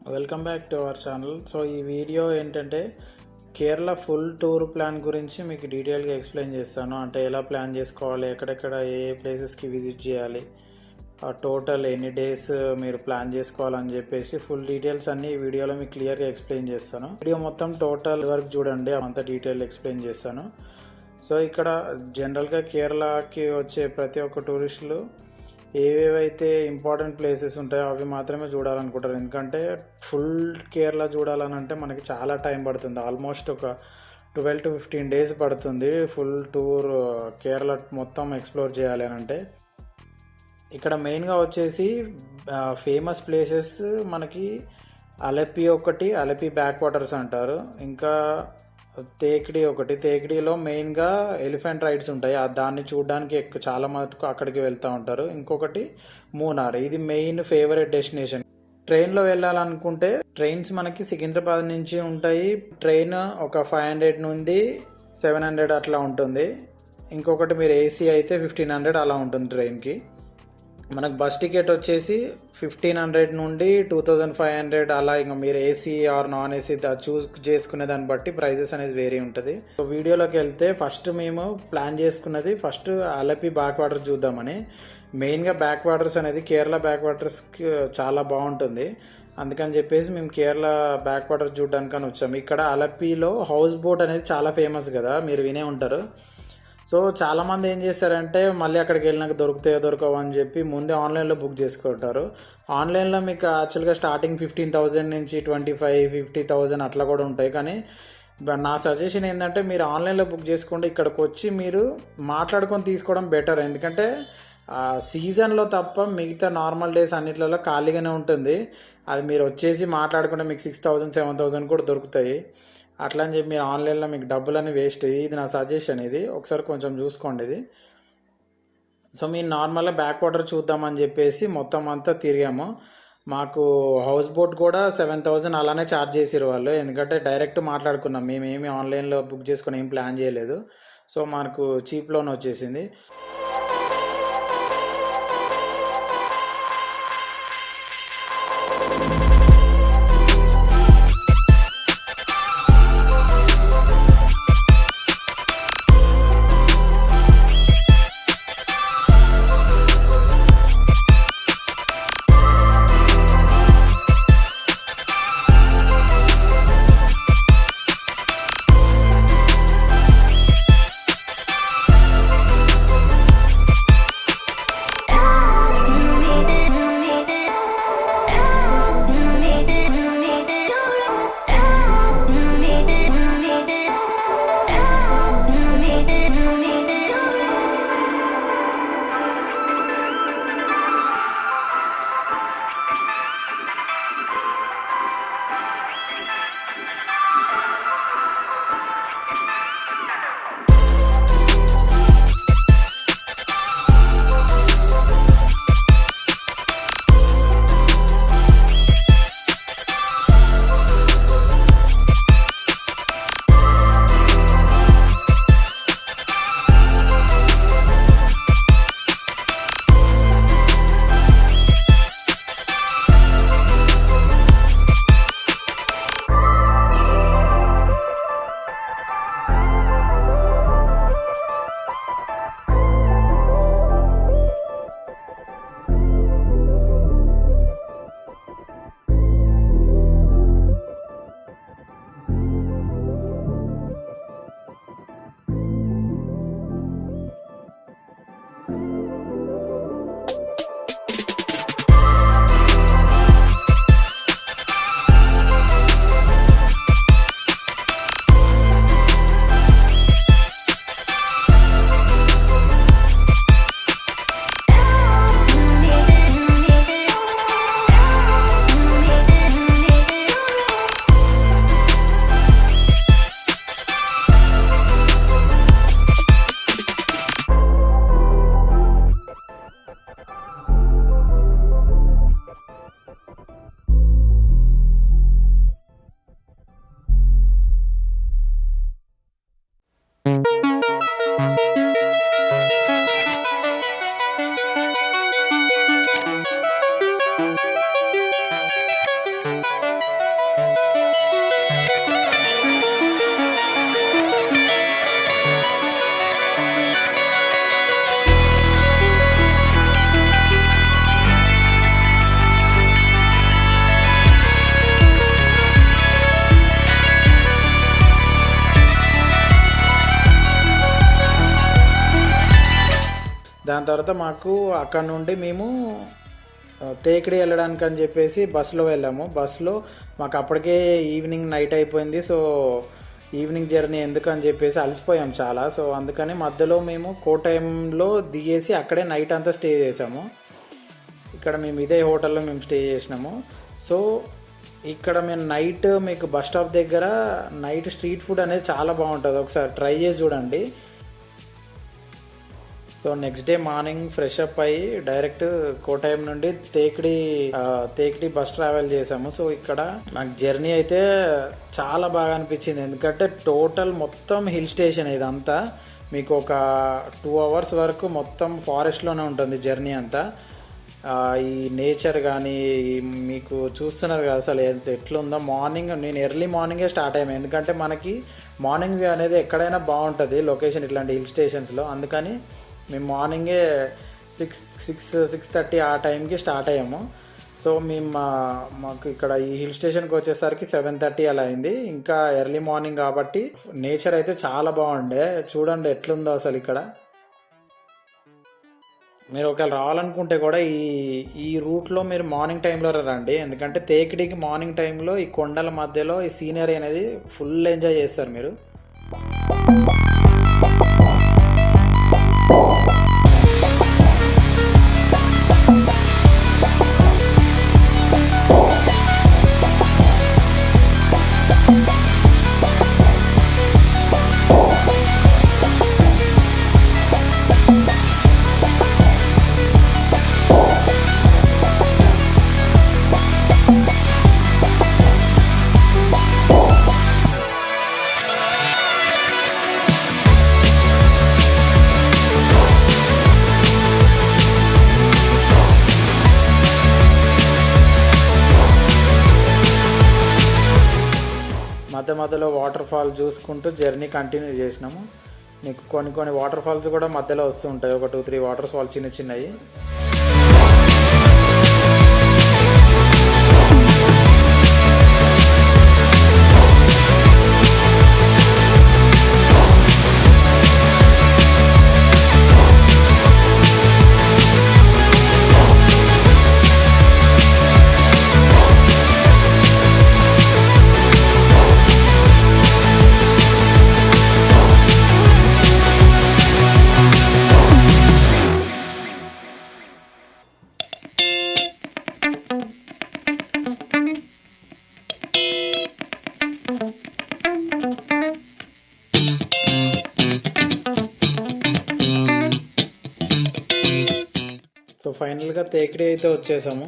Welcome back to our channel. So ఈ video ఏంటంటే Kerala full tour plan గురించి మీకు డీటెయిల్గా ఎక్స్ప్లెయిన్ చేస్తాను. అంటే ఎలా ప్లాన్ చేసుకోవాలి, ఎక్కడెక్కడ ఏ ప్లేసెస్కి విజిట్ చేయాలి, టోటల్ ఎన్ని డేస్ మీరు ప్లాన్ చేసుకోవాలని చెప్పేసి ఫుల్ డీటెయిల్స్ అన్ని ఈ వీడియోలో మీకు క్లియర్గా ఎక్స్ప్లెయిన్ చేస్తాను. వీడియో మొత్తం టోటల్ వరకు చూడండి, అంత డీటెయిల్ ఎక్స్ప్లెయిన్ చేస్తాను. సో ఇక్కడ జనరల్గా కేరళకి వచ్చే ప్రతి ఒక్క టూరిస్టులు ఏవేవైతే ఇంపార్టెంట్ ప్లేసెస్ ఉంటాయో అవి మాత్రమే చూడాలనుకుంటారు. ఎందుకంటే ఫుల్ కేరళ చూడాలని అంటే మనకి చాలా టైం పడుతుంది. ఆల్మోస్ట్ ఒక 12 to 15 డేస్ పడుతుంది ఫుల్ టూర్ కేరళ మొత్తం ఎక్స్ప్లోర్ చేయాలి అని అంటే. ఇక్కడ మెయిన్గా వచ్చేసి ఫేమస్ ప్లేసెస్ మనకి అలపి ఒకటి, అలపి బ్యాక్ వాటర్స్ అంటారు. ఇంకా తేకిడి ఒకటి, తేకిడిలో మెయిన్గా ఎలిఫెంట్ రైడ్స్ ఉంటాయి, దాన్ని చూడడానికి చాలా మటుకు అక్కడికి వెళ్తూ ఉంటారు. ఇంకొకటి మూనార్, ఇది మెయిన్ ఫేవరెట్ డెస్టినేషన్. ట్రైన్లో వెళ్ళాలనుకుంటే ట్రైన్స్ మనకి సికింద్రాబాద్ నుంచి ఉంటాయి. ట్రైన్ ఒక 500 నుండి 700 అట్లా ఉంటుంది. ఇంకొకటి మీరు ఏసీ అయితే 1500 అలా ఉంటుంది ట్రైన్కి. మనకు బస్ టికెట్ వచ్చేసి 1500 నుండి 2500 అలా. ఇంకా మీరు ఏసీ ఆర్ నాన్ ఏసీ చూస్ చేసుకునే దాన్ని బట్టి ప్రైజెస్ అనేది వేరీ ఉంటుంది. సో వీడియోలోకి వెళ్తే ఫస్ట్ మేము ప్లాన్ చేసుకున్నది ఫస్ట్ అలపి బ్యాక్ వాటర్స్ చూద్దామని. మెయిన్గా బ్యాక్ వాటర్స్ అనేది కేరళ బ్యాక్ వాటర్స్కి చాలా బాగుంటుంది. అందుకని చెప్పేసి మేము కేరళ బ్యాక్ వాటర్స్ చూడడానికని వచ్చాము. ఇక్కడ అలపిలో హౌస్ బోట్ అనేది చాలా ఫేమస్ కదా, మీరు వినే ఉంటారు. సో చాలామంది ఏం చేస్తారంటే మళ్ళీ అక్కడికి వెళ్ళినాక దొరకవు అని చెప్పి ముందే ఆన్లైన్లో బుక్ చేసుకుంటారు. ఆన్లైన్లో మీకు యాక్చువల్గా స్టార్టింగ్ 15,000 నుంచి 25,000-50,000 అట్లా కూడా ఉంటాయి. కానీ నా సజెషన్ ఏంటంటే మీరు ఆన్లైన్లో బుక్ చేసుకోండి, ఇక్కడికి వచ్చి మీరు మాట్లాడుకొని తీసుకోవడం బెటర్. ఎందుకంటే సీజన్లో తప్ప మిగతా నార్మల్ డేస్ అన్నిట్లలో ఖాళీగానే ఉంటుంది. అది మీరు వచ్చేసి మాట్లాడుకుంటే మీకు 6,000-7,000 కూడా దొరుకుతాయి. అట్లా అని చెప్పి మీరు ఆన్లైన్లో మీకు డబ్బులని వేస్ట్. ఇది నా సజెషన్, ఇది ఒకసారి కొంచెం చూసుకోండి ఇది. సో మీరు నార్మల్గా బ్యాక్ వాటర్ చూద్దామని చెప్పేసి మొత్తం అంతా తిరిగాము. మాకు హౌస్ బోట్ కూడా 7,000 అలానే ఛార్జ్ చేసిరు వాళ్ళు. ఎందుకంటే డైరెక్ట్ మాట్లాడుకున్నాం, మేమేమి ఆన్లైన్లో బుక్ చేసుకుని ఏం ప్లాన్ చేయలేదు. సో మనకు చీప్లోనే వచ్చేసింది. దాని తర్వాత మాకు అక్కడ నుండి మేము తేకిడి వెళ్ళడానికి అని చెప్పేసి బస్సులో వెళ్ళాము. బస్సులో మాకు అప్పటికే ఈవినింగ్ నైట్ అయిపోయింది. సో ఈవినింగ్ జర్నీ ఎందుకని చెప్పేసి అలసిపోయాం చాలా. సో అందుకని మధ్యలో మేము కోటయంలో దిగేసి అక్కడే నైట్ అంతా స్టే చేసాము. ఇక్కడ మేము ఇదే హోటల్లో మేము స్టే చేసినాము. సో ఇక్కడ మేము నైట్ మీకు బస్ స్టాప్ దగ్గర నైట్ స్ట్రీట్ ఫుడ్ అనేది చాలా బాగుంటుంది, ఒకసారి ట్రై చేసి చూడండి. So next day morning fresh up అయ్యి డైరెక్ట్ కోటయం నుండి తేకిడి బస్ ట్రావెల్ చేసాము. సో ఇక్కడ నాకు జర్నీ అయితే చాలా బాగా అనిపించింది, ఎందుకంటే టోటల్ మొత్తం హిల్ స్టేషన్ ఇదంతా. మీకు ఒక 2 hours వరకు మొత్తం ఫారెస్ట్లోనే ఉంటుంది జర్నీ అంతా. ఈ నేచర్ కానీ మీకు చూస్తున్నారు కదా అసలు ఎట్లుందో. మార్నింగ్ నేను ఎర్లీ మార్నింగే స్టార్ట్ అయ్యాను, ఎందుకంటే మనకి మార్నింగ్ వ్యూ అనేది ఎక్కడైనా బాగుంటుంది లొకేషన్ ఇట్లాంటి హిల్ స్టేషన్స్లో. అందుకని మేము మార్నింగే 6:30 ఆ టైంకి స్టార్ట్ అయ్యాము. సో మేము మాకు ఇక్కడ ఈ హిల్ స్టేషన్కి వచ్చేసరికి 7:30 అలా అయింది. ఇంకా ఎర్లీ మార్నింగ్ కాబట్టి నేచర్ అయితే చాలా బాగుండే. చూడండి ఎట్లుందో అసలు ఇక్కడ. మీరు ఒకవేళ రావాలనుకుంటే కూడా ఈ రూట్లో మీరు మార్నింగ్ టైంలో రండి, ఎందుకంటే తేకిడికి మార్నింగ్ టైంలో ఈ కొండల మధ్యలో ఈ సీనరీ అనేది ఫుల్ ఎంజాయ్ చేస్తారు మీరు. మధ్యలో వాటర్ ఫాల్ చూసుకుంటూ జర్నీ కంటిన్యూ చేసినాము. మీకు కొన్ని వాటర్ ఫాల్స్ కూడా మధ్యలో వస్తూ ఉంటాయి, ఒక 2-3 వాటర్ ఫాల్స్ చిన్నవి. సో ఫైనల్గా తేకిడి అయితే వచ్చేసాము.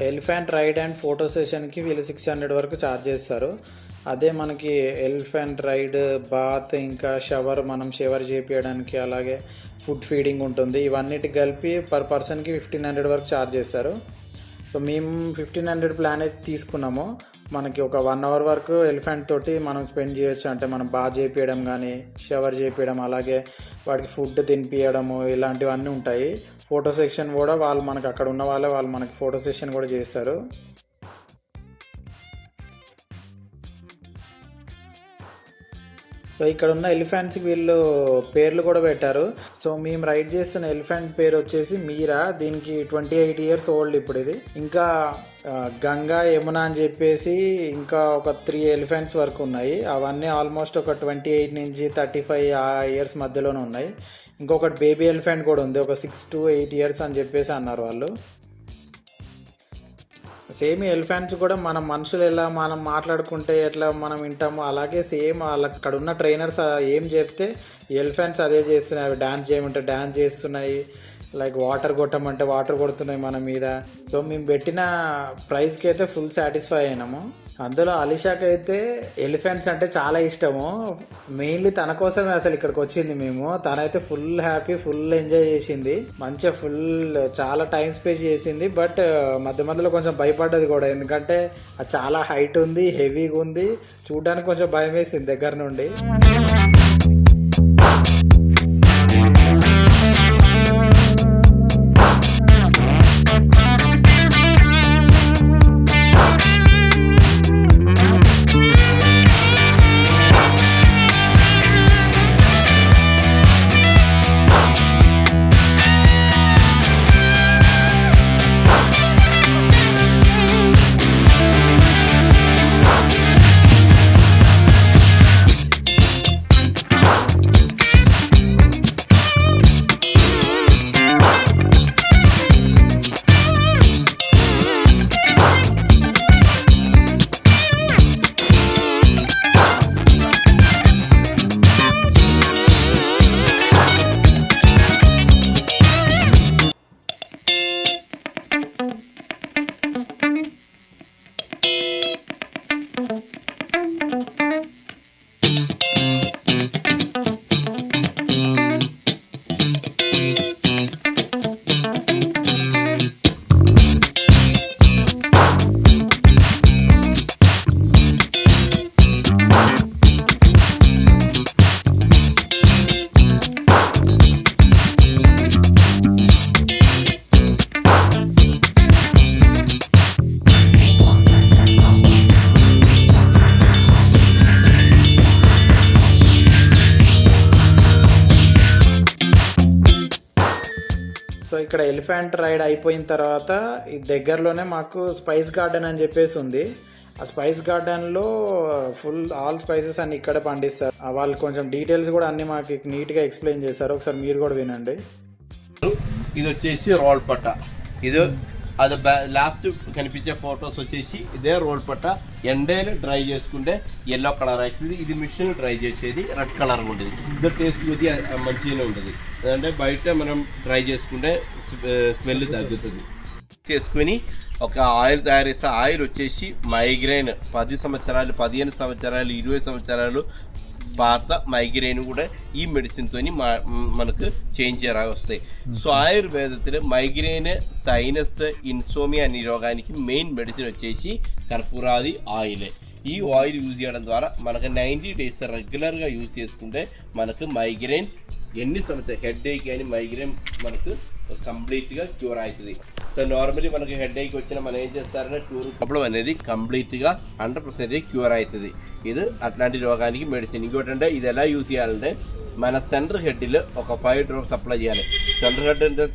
ఎలిఫెంట్ రైడ్ అండ్ ఫోటో సెషన్కి వీళ్ళు 600 వరకు ఛార్జ్ చేస్తారు. అదే మనకి ఎలిఫెంట్ రైడ్, బాత్, ఇంకా మనం షవర్ చేపించడానికి, అలాగే ఫుడ్ ఫీడింగ్ ఉంటుంది. ఇవన్నిటికి కలిపి పర్ పర్సన్కి 1500 వరకు ఛార్జ్ చేస్తారు. సో మేము 1500 ప్లాన్ అయితే తీసుకున్నాము. మనకి ఒక 1 hour వరకు ఎలిఫెంట్ తోటి మనం స్పెండ్ చేయొచ్చు. అంటే మనం బాత్ చేపించడం కానీ, షవర్ చేపించడం, అలాగే వాటికి ఫుడ్ తినిపించడము, ఇలాంటివన్నీ ఉంటాయి. ఫోటో సెక్షన్ కూడా మనకు అక్కడ ఉన్న వాళ్ళు మనకి ఫోటో సెషన్ కూడా చేస్తారు. సో ఇక్కడ ఉన్న ఎలిఫెంట్స్కి వీళ్ళు పేర్లు కూడా పెట్టారు. సో మేము రైడ్ చేస్తున్న ఎలిఫెంట్ పేరు వచ్చేసి మీరా. దీనికి 28 years ఓల్డ్ ఇప్పుడు ఇది. ఇంకా గంగా, యమున అని చెప్పేసి ఇంకా ఒక 3 ఎలిఫెంట్స్ వరకు ఉన్నాయి. అవన్నీ ఆల్మోస్ట్ ఒక 28 నుంచి 35 years మధ్యలోనే ఉన్నాయి. ఇంకొకటి బేబీ ఎలిఫెంట్ కూడా ఉంది, ఒక 6 to 8 years అని చెప్పేసి అన్నారు వాళ్ళు. సేమ్ ఎలిఫెంట్స్ కూడా మనం మనుషులు ఎలా మనం మాట్లాడుకుంటే ఎట్లా మనం వింటామో అలాగే సేమ్ అక్కడ ఉన్న ట్రైనర్స్ ఏం చెప్తే ఎలిఫెంట్స్ అదే చేస్తున్నాయి. అవి డ్యాన్స్ చేయమంటే డ్యాన్స్ చేస్తున్నాయి, లైక్ వాటర్ కొట్టమంటే వాటర్ కొడుతున్నాయి మన మీద. సో మేము పెట్టిన ప్రైస్కి అయితే ఫుల్ సాటిస్ఫై అయినాము. అందులో అలీషాకి అయితే ఎలిఫెంట్స్ అంటే చాలా ఇష్టము. మెయిన్లీ తన కోసమే అసలు ఇక్కడికి వచ్చింది మేము. తనైతే ఫుల్ హ్యాపీ, ఫుల్ ఎంజాయ్ చేసింది, మంచిగా చాలా టైం స్పెండ్ చేసింది. బట్ మధ్యలో కొంచెం భయపడ్డది కూడా, ఎందుకంటే అది చాలా హైట్ ఉంది, హెవీగా ఉంది, చూడడానికి కొంచెం భయం వేసింది దగ్గర నుండి. సో ఇక్కడ ఎలిఫెంట్ రైడ్ అయిపోయిన తర్వాత ఈ దగ్గరలోనే మాకు స్పైస్ గార్డెన్ అని చెప్పేసి ఉంది. ఆ స్పైస్ గార్డెన్లో ఫుల్ ఆల్ స్పైసెస్ అన్ని ఇక్కడ పండిస్తారు. వాళ్ళు కొంచెం డీటెయిల్స్ కూడా అన్ని మాకు నీట్గా ఎక్స్ప్లెయిన్ చేశారు. ఒకసారి మీరు కూడా వినండి. ఇది వచ్చేసి రోల్ పట్ట, ఇది అది లాస్ట్ కనిపించే ఫొటోస్ వచ్చేసి ఇదే రోల్ పట్ట. ఎండేలు డ్రై చేసుకుంటే ఎల్లో కలర్ అవుతుంది. ఇది మిషన్ డ్రై చేసేది రెడ్ కలర్ ఉంటుంది. ఇది టేస్ట్ కొద్దిగా మంచిగానే ఉంటుంది. అంటే బయట మనం డ్రై చేసుకుంటే స్మెల్ తగ్గుతుంది. చేసుకుని ఒక ఆయిల్ తయారు చేస్తే ఆయిల్ వచ్చేసి మైగ్రేన్ 10 సంవత్సరాలు 15 సంవత్సరాలు 20 సంవత్సరాలు పాత మైగ్రేన్ కూడా ఈ మెడిసిన్తో మనకు చేంజ్ చేయరా వస్తాయి. సో ఆయుర్వేదത്തിൽ మైగ్రేన్, సైనస్, ఇన్సోమియా అనే రోగానికి మెయిన్ మెడిసిన్ వచ్చేసి కర్పూరాది ఆయిలే. ఈ ఆయిల్ యూజ్ చేయడం ద్వారా మనకు 90 days రెగ్యులర్గా యూజ్ చేసుకుంటే మనకు మైగ్రేన్ ఎన్ని సంవత్సరాలు హెడ్ ఏక్ కానీ మైగ్రేన్ మనకు కంప్లీట్గా క్యూర్ అవుతుంది. సో నార్మలీ మనకి హెడ్ ఏక్ వచ్చిన మనం ఏం చేస్తారంటే ప్రాబ్లం అనేది కంప్లీట్గా 100% క్యూర్ అవుతుంది. ఇది అట్లాంటి రోగానికి మెడిసిన్. ఇంకోటి అంటే ఇది ఎలా యూజ్ చేయాలంటే మన సెంటర్ హెడ్లో ఒక 5 drops అప్లై చేయాలి. సెంటర్ హెడ్ అంటే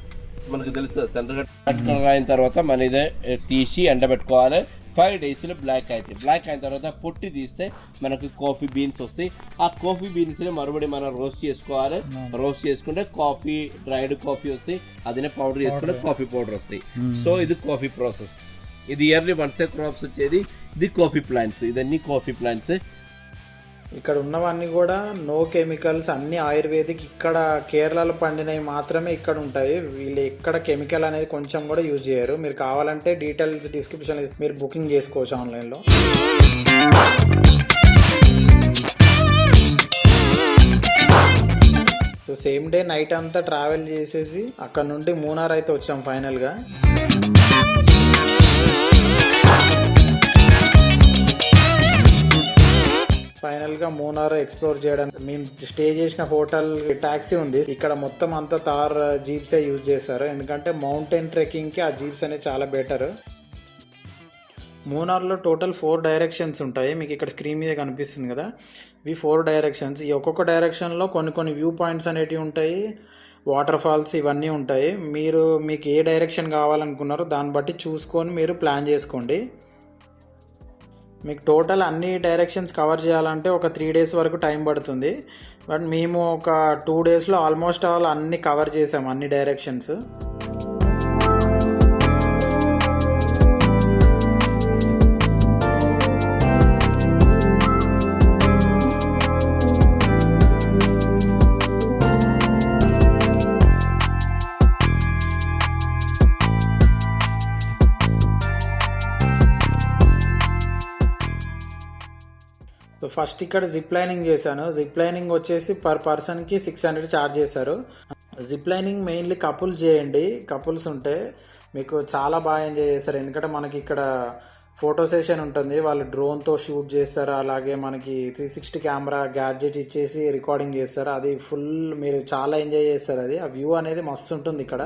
మనకు తెలుసు, సెంటర్ హెడ్ అయిన తర్వాత మన ఇదే తీసి ఎండబెట్టుకోవాలి. 5 days బ్లాక్ అవుతాయి. బ్లాక్ అయిన తర్వాత పొట్టి తీస్తే మనకు కాఫీ బీన్స్ వస్తాయి. ఆ కాఫీ బీన్స్ని మరుబడి మనం రోస్ట్ చేసుకోవాలి. రోస్ట్ చేసుకుంటే కాఫీ, డ్రైడ్ కాఫీ వస్తాయి. అదనే పౌడర్ చేసుకుంటే కాఫీ పౌడర్ వస్తాయి. సో ఇది కాఫీ ప్రాసెస్. ఇది ఇయర్లీ వన్సే క్రాప్స్ వచ్చేది. ఇది కాఫీ ప్లాంట్స్, ఇదన్నీ కాఫీ ప్లాంట్స్. ఇక్కడ ఉన్నవన్నీ కూడా నో కెమికల్స్, అన్ని ఆయుర్వేదిక్. ఇక్కడ కేరళలో పండినవి మాత్రమే ఇక్కడ ఉంటాయి. వీళ్ళు ఎక్కడ కెమికల్ అనేది కొంచెం కూడా యూజ్ చేయరు. మీరు కావాలంటే డీటెయిల్స్ డిస్క్రిప్షన్ మీరు బుకింగ్ చేసుకోవచ్చు ఆన్లైన్లో. సో సేమ్ డే నైట్ అంతా ట్రావెల్ చేసేసి అక్కడ నుండి మూనార్ అయితే వచ్చాం ఫైనల్గా. ఫైనల్గా మూనార్ ఎక్స్ప్లోర్ చేయడానికి మేము స్టే చేసిన హోటల్ టాక్సీ ఉంది. ఇక్కడ మొత్తం అంతా తార్ జీప్సే యూజ్ చేస్తారు. ఎందుకంటే మౌంటైన్ ట్రెక్కింగ్కి ఆ జీప్స్ అనేది చాలా బెటర్. మూనార్లో టోటల్ 4 డైరెక్షన్స్ ఉంటాయి. మీకు ఇక్కడ స్క్రీన్ మీద కనిపిస్తుంది కదా, ఇవి 4 డైరెక్షన్స్. ఈ ఒక్కొక్క డైరెక్షన్లో కొన్ని వ్యూ పాయింట్స్ అనేటివి ఉంటాయి, వాటర్ ఫాల్స్ ఇవన్నీ ఉంటాయి. మీకు ఏ డైరెక్షన్ కావాలనుకున్నారో దాన్ని బట్టి చూసుకొని మీరు ప్లాన్ చేసుకోండి. మీకు టోటల్ అన్ని డైరెక్షన్స్ కవర్ చేయాలంటే ఒక 3 days వరకు టైం పడుతుంది. బట్ మేము ఒక 2 daysలో ఆల్మోస్ట్ ఆల్ అన్ని కవర్ చేసాము, అన్ని డైరెక్షన్స్. సో ఫస్ట్ ఇక్కడ జిప్ లైనింగ్ చేశాను. జిప్ లైనింగ్ వచ్చేసి పర్ పర్సన్కి 600 ఛార్జ్ చేశారు. జిప్ లైనింగ్ మెయిన్లీ కపుల్స్ చేయండి. కపుల్స్ ఉంటే మీకు చాలా బాగా ఎంజాయ్ చేస్తారు. ఎందుకంటే మనకి ఇక్కడ ఫోటో సెషన్ ఉంటుంది, వాళ్ళు డ్రోన్తో షూట్ చేస్తారు. అలాగే మనకి 360 కెమెరా గ్యాడ్జెట్ ఇచ్చేసి రికార్డింగ్ చేస్తారు. అది ఫుల్ మీరు చాలా ఎంజాయ్ చేస్తారు. అది ఆ వ్యూ అనేది మస్తు ఉంటుంది ఇక్కడ.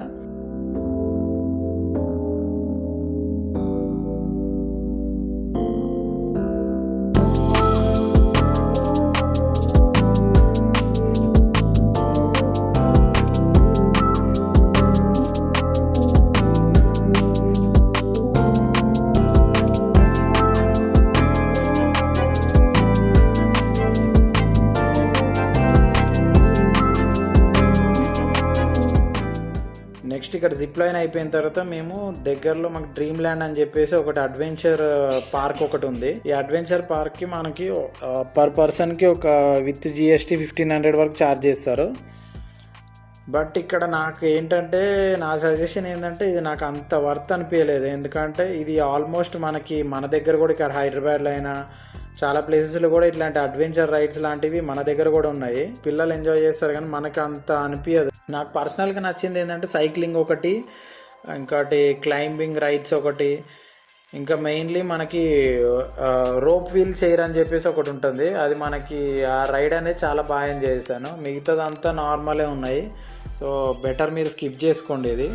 నెక్స్ట్ ఇక్కడ జిప్ లైన్ అయిపోయిన తర్వాత మేము దగ్గరలో మాకు డ్రీమ్ ల్యాండ్ అని చెప్పేసి ఒకటి అడ్వెంచర్ పార్క్ ఒకటి ఉంది. ఈ అడ్వెంచర్ పార్క్కి మనకి పర్ పర్సన్కి ఒక విత్ GST 1500 వరకు ఛార్జ్ చేస్తారు. బట్ ఇక్కడ నాకు ఏంటంటే నా సజెషన్ ఏంటంటే ఇది నాకు అంత వర్త్ అనిపించలేదు. ఎందుకంటే ఇది ఆల్మోస్ట్ మన దగ్గర కూడా ఇక్కడ హైదరాబాద్లో అయినా చాలా ప్లేసెస్లో కూడా ఇట్లాంటి అడ్వెంచర్ రైడ్స్ లాంటివి మన దగ్గర కూడా ఉన్నాయి. పిల్లలు ఎంజాయ్ చేస్తారు కానీ మనకు అంత అనిపించదు. నాకు పర్సనల్గా నచ్చింది ఏంటంటే సైక్లింగ్ ఒకటి, ఇంకోటి క్లైంబింగ్ రైడ్స్ ఒకటి, ఇంకా మెయిన్లీ మనకి రోప్ వీల్ చైర్ అని చెప్పేసి ఒకటి ఉంటుంది. అది మనకి ఆ రైడ్ అనేది చాలా బాగా ఎంజాయ్ చేశాను. మిగతాదంతా నార్మలే ఉన్నాయి. సో బెటర్ మీరు స్కిప్ చేసుకోండి ఇది.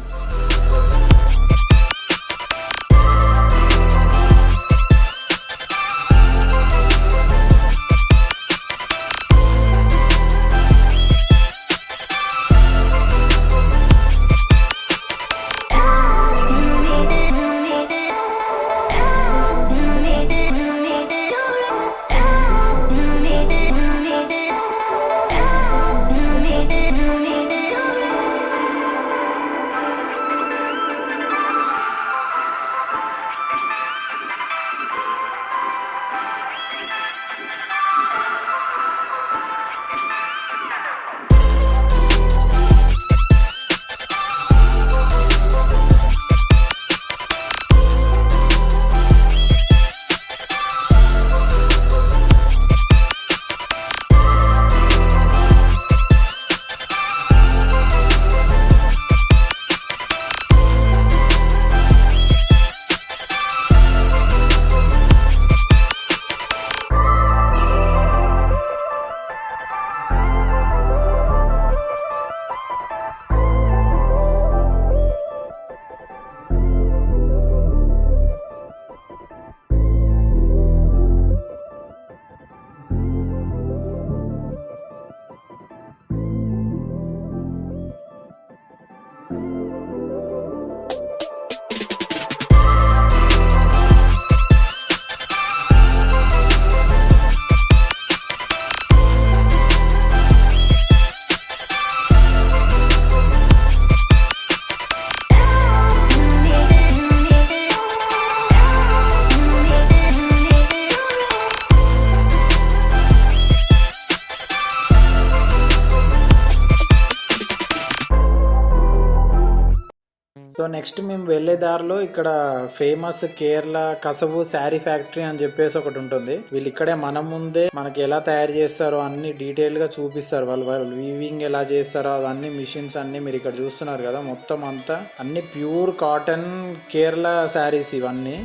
సో నెక్స్ట్ మేము వెళ్ళే దారిలో ఇక్కడ ఫేమస్ కేరళ కసవు శారీ ఫ్యాక్టరీ అని చెప్పేసి ఒకటి ఉంటుంది. వీళ్ళు ఇక్కడే మన ముందే మనకి ఎలా తయారు చేస్తారో అన్ని డీటెయిల్ గా చూపిస్తారు. వాళ్ళు వీవింగ్ ఎలా చేస్తారో అవన్నీ మిషన్స్ అన్ని మీరు ఇక్కడ చూస్తున్నారు కదా. మొత్తం అంతా అన్ని ప్యూర్ కాటన్ కేరళ శారీస్ ఇవన్నీ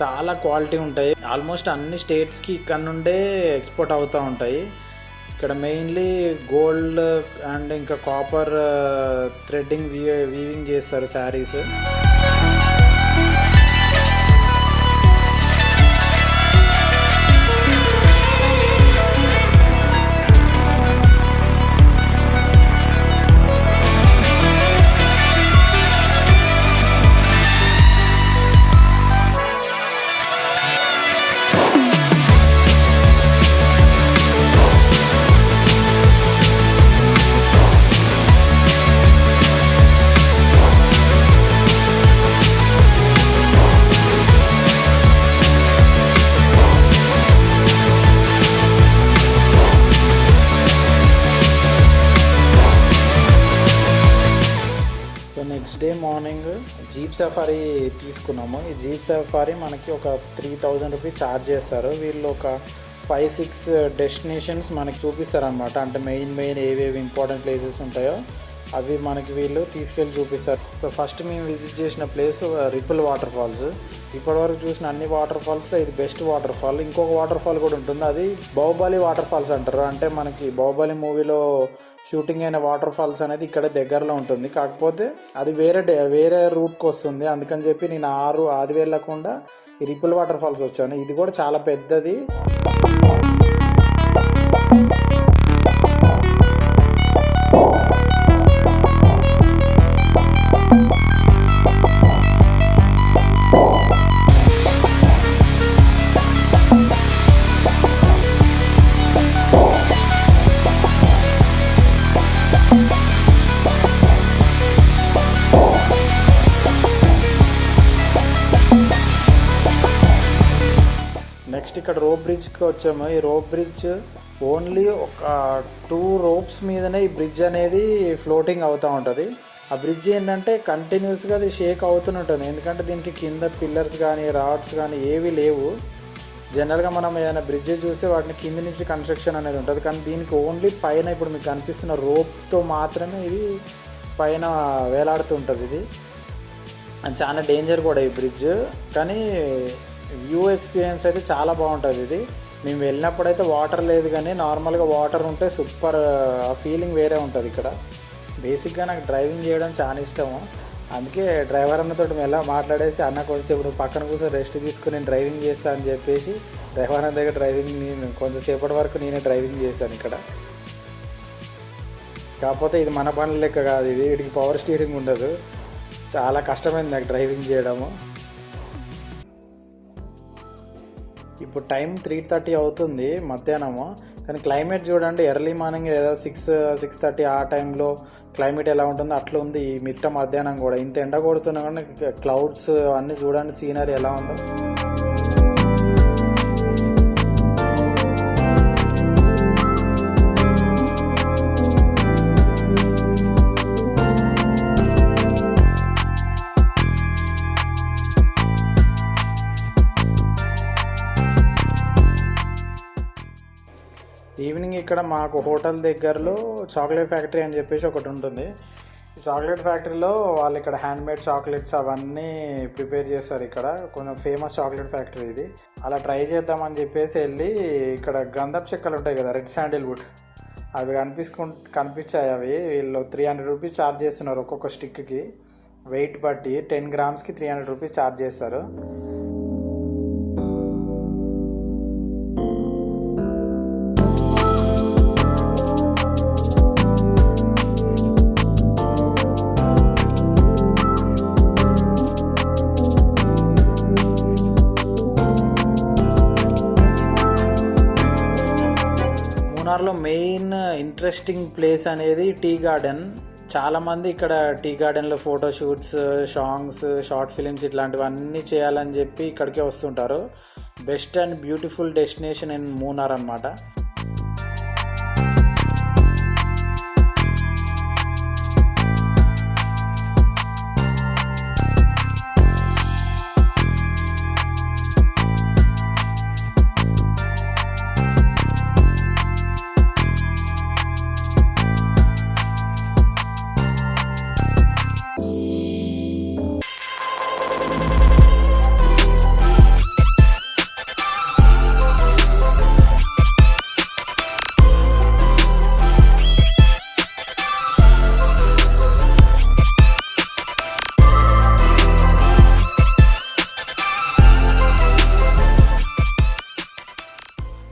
చాలా క్వాలిటీ ఉంటాయి. ఆల్మోస్ట్ అన్ని స్టేట్స్కి ఇక్కడ నుండే ఎక్స్పోర్ట్ అవుతూ ఉంటాయి. ఇక్కడ మెయిన్లీ గోల్డ్ అండ్ ఇంకా కాపర్ థ్రెడ్డింగ్ వీవింగ్ చేస్తారు saris. Next day morning jeep safari తీసుకున్నాము. ఈ జీప్ సఫారీ మనకి ఒక 3000 రూపీస్ ఛార్జ్ చేస్తారు. వీళ్ళు ఒక 5-6 డెస్టినేషన్స్ మనకి చూపిస్తారనమాట. అంటే మెయిన్ ఏవేవి ఇంపార్టెంట్ ప్లేసెస్ ఉంటాయో అవి మనకి వీళ్ళు తీసుకెళ్ళి చూపిస్తారు. సో ఫస్ట్ మేము విజిట్ చేసిన ప్లేస్ రిపుల్ వాటర్ ఫాల్స్. ఇప్పటివరకు చూసిన అన్ని వాటర్ ఫాల్స్లో ఇది బెస్ట్ వాటర్ ఫాల్. ఇంకొక వాటర్ ఫాల్ కూడా ఉంటుంది, అది బాహుబలి వాటర్ ఫాల్స్ అంటారు. అంటే మనకి బాహుబలి మూవీలో షూటింగ్ అయిన వాటర్ ఫాల్స్ అనేది ఇక్కడ దగ్గరలో ఉంటుంది. కాకపోతే అది వేరే రూట్కి వస్తుంది. అందుకని చెప్పి నేను అది వెళ్ళకుండా ఈ రిపుల్ వాటర్ ఫాల్స్ వచ్చాను. ఇది కూడా చాలా పెద్దది. నెక్స్ట్ ఇక్కడ రోప్ బ్రిడ్జ్కి వచ్చాము. ఈ రోప్ బ్రిడ్జ్ ఓన్లీ ఒక 2 ropes మీదనే ఈ బ్రిడ్జ్ అనేది ఫ్లోటింగ్ అవుతూ ఉంటుంది. ఆ బ్రిడ్జ్ ఏంటంటే కంటిన్యూస్గా అది షేక్ అవుతూనే ఉంటుంది. ఎందుకంటే దీనికి కింద పిల్లర్స్ కానీ రాడ్స్ కానీ ఏవి లేవు. జనరల్గా మనం ఏదైనా బ్రిడ్జ్ చూస్తే వాటిని కింద నుంచి కన్స్ట్రక్షన్ అనేది ఉంటుంది. కానీ దీనికి ఓన్లీ పైన ఇప్పుడు మీకు కనిపిస్తున్న రోప్తో మాత్రమే ఇది పైన వేలాడుతుంటుంది. ఇది చాలా డేంజర్ కూడా ఈ బ్రిడ్జ్, కానీ వ్యూ ఎక్స్పీరియన్స్ అయితే చాలా బాగుంటుంది. ఇది మేము వెళ్ళినప్పుడైతే వాటర్ లేదు, కానీ నార్మల్గా వాటర్ ఉంటే సూపర్, ఆ ఫీలింగ్ వేరే ఉంటుంది. ఇక్కడ బేసిక్గా నాకు డ్రైవింగ్ చేయడం చాలా ఇష్టము. అందుకే డ్రైవర్ అన్నతో ఎలా మాట్లాడేసి అన్న కొంచెంసేపు నువ్వు పక్కన కూర్చొని రెస్ట్ తీసుకుని నేను డ్రైవింగ్ చేస్తాను అని చెప్పేసి డ్రైవర్ అన్న దగ్గర నేను కొంచెంసేపటి వరకు నేనే డ్రైవింగ్ చేశాను ఇక్కడ. కాకపోతే ఇది మన బండ్ల లెక్క కాదు, ఇది వీటికి పవర్ స్టీరింగ్ ఉండదు. చాలా కష్టమైంది నాకు డ్రైవింగ్ చేయడము. ఇప్పుడు టైం 3:30 అవుతుంది మధ్యాహ్నము. కానీ క్లైమేట్ చూడండి, ఎర్లీ మార్నింగ్ ఏదో 6-6:30 ఆ టైంలో క్లైమేట్ ఎలా ఉంటుందో అట్లా ఉంది. ఈ మిట్ట మధ్యాహ్నం కూడా ఇంత ఎండ కొడుతున్నా కానీ క్లౌడ్స్ అన్నీ చూడండి, సీనరీ ఎలా ఉందో. ఈవినింగ్ ఇక్కడ మాకు హోటల్ దగ్గరలో చాక్లెట్ ఫ్యాక్టరీ అని చెప్పేసి ఒకటి ఉంటుంది. చాక్లెట్ ఫ్యాక్టరీలో వాళ్ళు ఇక్కడ హ్యాండ్మేడ్ చాక్లెట్స్ అవన్నీ ప్రిపేర్ చేస్తారు. ఇక్కడ కొంచెం ఫేమస్ చాక్లెట్ ఫ్యాక్టరీ ఇది. అలా ట్రై చేద్దామని చెప్పేసి వెళ్ళి ఇక్కడ గంధపు చెక్కలు ఉంటాయి కదా, రెడ్ శాండిల్వుడ్, అవి కనిపించాయి. అవి వీళ్ళు 300 రూపీస్ ఛార్జ్ చేస్తున్నారు ఒక్కొక్క స్టిక్కి. వెయిట్ బట్టి 10 గ్రామ్స్కి 300 రూపీస్ ఛార్జ్ చేస్తారు. మూనార్లో మెయిన్ ఇంట్రెస్టింగ్ ప్లేస్ అనేది టీ గార్డెన్. చాలామంది ఇక్కడ టీ గార్డెన్లో ఫోటోషూట్స్, సాంగ్స్, షార్ట్ ఫిలిమ్స్ ఇట్లాంటివన్నీ చేయాలని చెప్పి ఇక్కడికే వస్తుంటారు. Best and beautiful destination in Munnar అన్నమాట.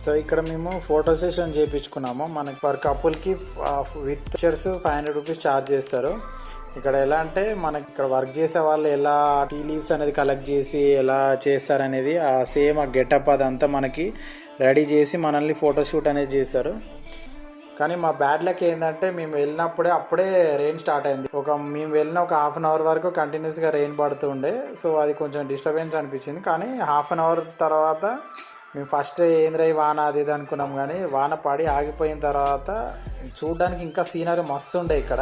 సో ఇక్కడ మేము ఫోటో సెషన్ చేయించుకున్నాము. మనకి పర్ కపుల్కి విత్ పిక్చర్స్ 500 రూపీస్ ఛార్జ్ చేస్తారు. ఇక్కడ ఎలా అంటే మనకి ఇక్కడ వర్క్ చేసే వాళ్ళు ఎలా టీ లీవ్స్ అనేది కలెక్ట్ చేసి ఎలా చేస్తారనేది ఆ సేమ్ ఆ గెటప్ అదంతా మనకి రెడీ చేసి మనల్ని ఫోటోషూట్ అనేది చేశారు. కానీ మా బ్యాడ్ లక్ ఏంటంటే మేము వెళ్ళినప్పుడే అప్పుడే రెయిన్ స్టార్ట్ అయింది. మేము వెళ్ళిన ఒక హాఫ్ అన్ అవర్ వరకు కంటిన్యూస్గా రెయిన్ పడుతుండే. సో అది కొంచెం డిస్టర్బెన్స్ అనిపించింది. కానీ హాఫ్ అన్ అవర్ తర్వాత మేము ఫస్ట్ ఏంద్రై వాన అది ఇది అనుకున్నాం, కానీ వాన పడి ఆగిపోయిన తర్వాత చూడడానికి ఇంకా సీనరీ మస్తు ఉండే ఇక్కడ.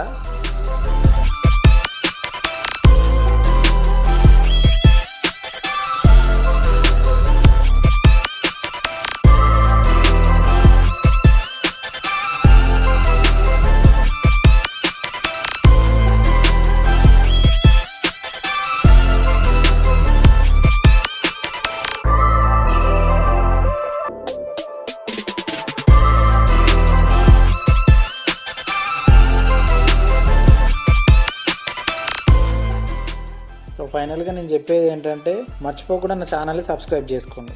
సో ఫైనల్గా నేను చెప్పేది ఏంటంటే మర్చిపోకుండా నా ఛానల్ని సబ్స్క్రైబ్ చేసుకోండి.